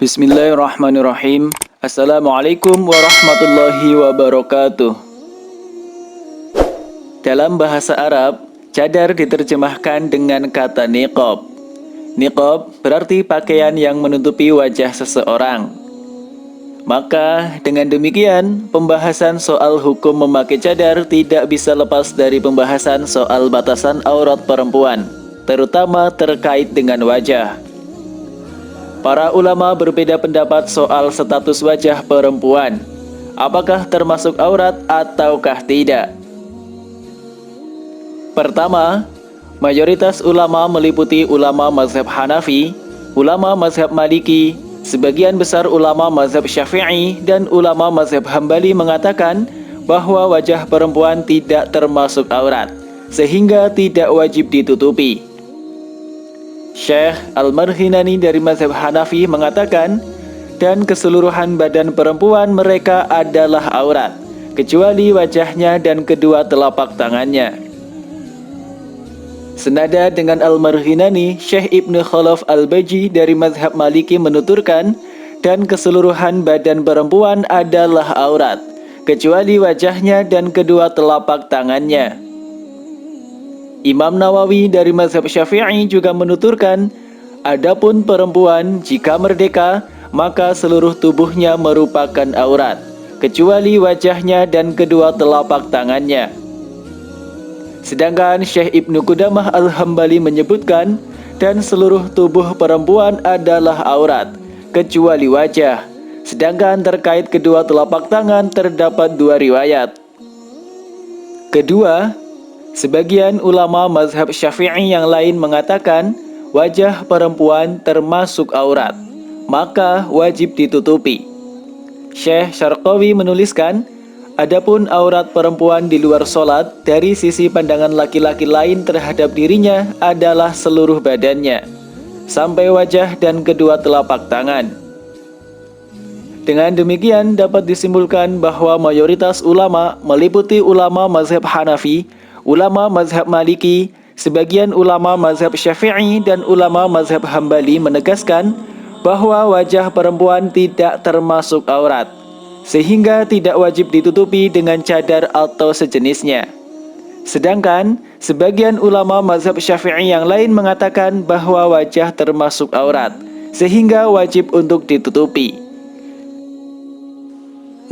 Bismillahirrahmanirrahim. Assalamualaikum warahmatullahi wabarakatuh. Dalam bahasa Arab, cadar diterjemahkan dengan kata niqab. Niqab berarti pakaian yang menutupi wajah seseorang. Maka dengan demikian, pembahasan soal hukum memakai cadar tidak bisa lepas dari pembahasan soal batasan aurat perempuan, terutama terkait dengan wajah. Para ulama berbeda pendapat soal status wajah perempuan. Apakah termasuk aurat ataukah tidak? Pertama, mayoritas ulama meliputi ulama mazhab Hanafi, ulama mazhab Maliki, sebagian besar ulama mazhab Syafi'i, dan ulama mazhab Hambali mengatakan bahwa wajah perempuan tidak termasuk aurat, sehingga tidak wajib ditutupi. Syekh Al-Marghinani dari mazhab Hanafi mengatakan, dan keseluruhan badan perempuan mereka adalah aurat, kecuali wajahnya dan kedua telapak tangannya. Senada dengan Al-Marghinani, Syekh Ibnu Khalaf Al-Baji dari mazhab Maliki menuturkan, dan keseluruhan badan perempuan adalah aurat, kecuali wajahnya dan kedua telapak tangannya. Imam Nawawi dari mazhab Syafi'i juga menuturkan, adapun perempuan jika merdeka, maka seluruh tubuhnya merupakan aurat, kecuali wajahnya dan kedua telapak tangannya. Sedangkan Syekh Ibnu Qudamah Al-Hambali menyebutkan, dan seluruh tubuh perempuan adalah aurat, kecuali wajah. Sedangkan terkait kedua telapak tangan terdapat dua riwayat. Kedua, sebagian ulama mazhab Syafi'i yang lain mengatakan wajah perempuan termasuk aurat, maka wajib ditutupi. Syekh Syarqawi menuliskan, adapun aurat perempuan di luar sholat dari sisi pandangan laki-laki lain terhadap dirinya adalah seluruh badannya, sampai wajah dan kedua telapak tangan. Dengan demikian dapat disimpulkan bahwa mayoritas ulama meliputi ulama mazhab Hanafi, ulama mazhab Maliki, sebagian ulama mazhab Syafi'i, dan ulama mazhab Hambali menegaskan bahwa wajah perempuan tidak termasuk aurat, sehingga tidak wajib ditutupi dengan cadar atau sejenisnya. Sedangkan sebagian ulama mazhab Syafi'i yang lain mengatakan bahwa wajah termasuk aurat, sehingga wajib untuk ditutupi.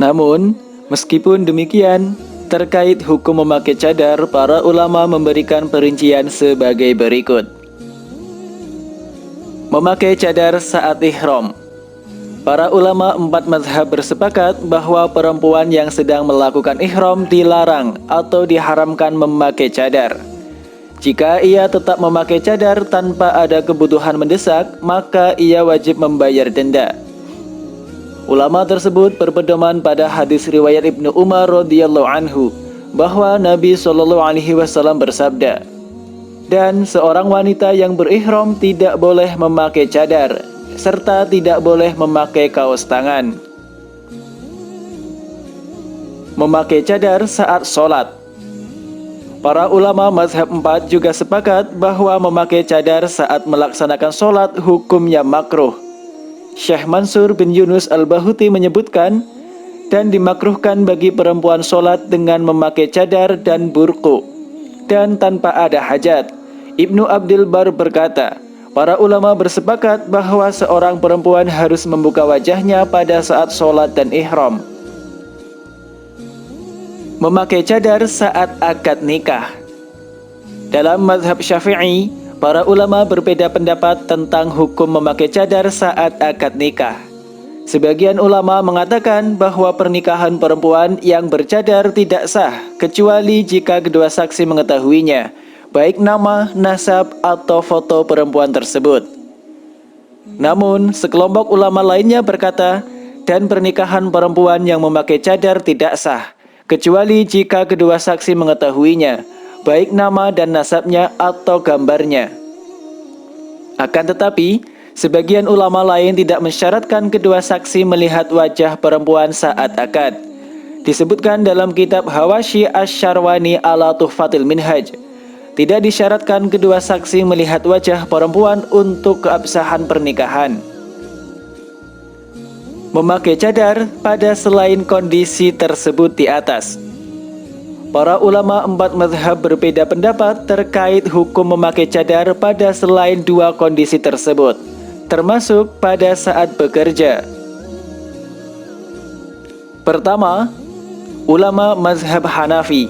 Namun, meskipun demikian, terkait hukum memakai cadar, para ulama memberikan perincian sebagai berikut. Memakai cadar saat ihram. Para ulama empat mazhab bersepakat bahwa perempuan yang sedang melakukan ihram dilarang atau diharamkan memakai cadar. Jika ia tetap memakai cadar tanpa ada kebutuhan mendesak, maka ia wajib membayar denda. Ulama tersebut berpedoman pada hadis riwayat Ibnu Umar radhiyallahu anhu bahwa Nabi SAW bersabda, dan seorang wanita yang berihram tidak boleh memakai cadar serta tidak boleh memakai kaos tangan. Memakai cadar saat sholat. Para ulama mazhab 4 juga sepakat bahwa memakai cadar saat melaksanakan sholat hukumnya makruh. Syekh Mansur bin Yunus Al-Bahuti menyebutkan, dan dimakruhkan bagi perempuan sholat dengan memakai cadar dan burqu, dan tanpa ada hajat. Ibnu Abdul Bar berkata, para ulama bersepakat bahwa seorang perempuan harus membuka wajahnya pada saat sholat dan ihram. Memakai cadar saat akad nikah. Dalam mazhab Syafi'i, para ulama berbeda pendapat tentang hukum memakai cadar saat akad nikah. Sebagian ulama mengatakan bahwa pernikahan perempuan yang bercadar tidak sah, kecuali jika kedua saksi mengetahuinya, baik nama, nasab, atau foto perempuan tersebut. Namun, sekelompok ulama lainnya berkata, dan pernikahan perempuan yang memakai cadar tidak sah, kecuali jika kedua saksi mengetahuinya, baik nama dan nasabnya atau gambarnya. Akan tetapi, Sebagian ulama lain tidak mensyaratkan kedua saksi melihat wajah perempuan saat akad. Disebutkan dalam kitab Hawashi Asy-Syarwani ala Tuhfatil Minhaj. Tidak disyaratkan kedua saksi melihat wajah perempuan untuk keabsahan pernikahan. Memakai cadar pada selain kondisi tersebut di atas. Para ulama 4 mazhab berbeda pendapat terkait hukum memakai cadar pada selain dua kondisi tersebut, termasuk pada saat bekerja. Pertama, ulama mazhab Hanafi.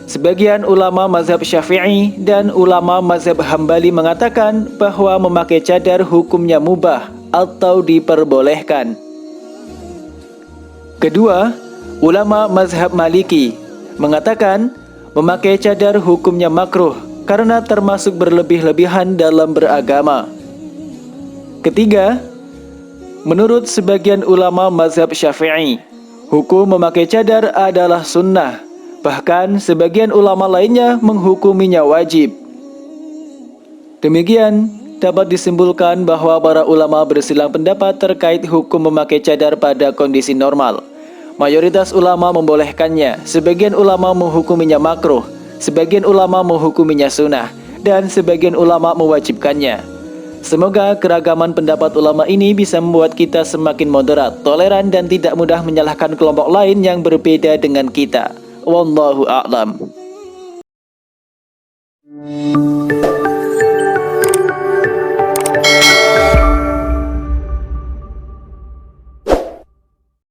Sebagian ulama mazhab Syafi'i dan ulama mazhab Hambali mengatakan bahwa memakai cadar hukumnya mubah atau diperbolehkan. Kedua, ulama mazhab Maliki mengatakan memakai cadar hukumnya makruh karena termasuk berlebih-lebihan dalam beragama. Ketiga, menurut sebagian ulama mazhab Syafi'i, hukum memakai cadar adalah sunnah, bahkan sebagian ulama lainnya menghukuminya wajib. Demikian dapat disimpulkan bahwa para ulama bersilang pendapat terkait hukum memakai cadar pada kondisi normal. Mayoritas ulama membolehkannya, sebagian ulama menghukuminya makruh, sebagian ulama menghukuminya sunnah, dan sebagian ulama mewajibkannya. Semoga keragaman pendapat ulama ini bisa membuat kita semakin moderat, toleran, dan tidak mudah menyalahkan kelompok lain yang berbeda dengan kita. Wallahu a'lam.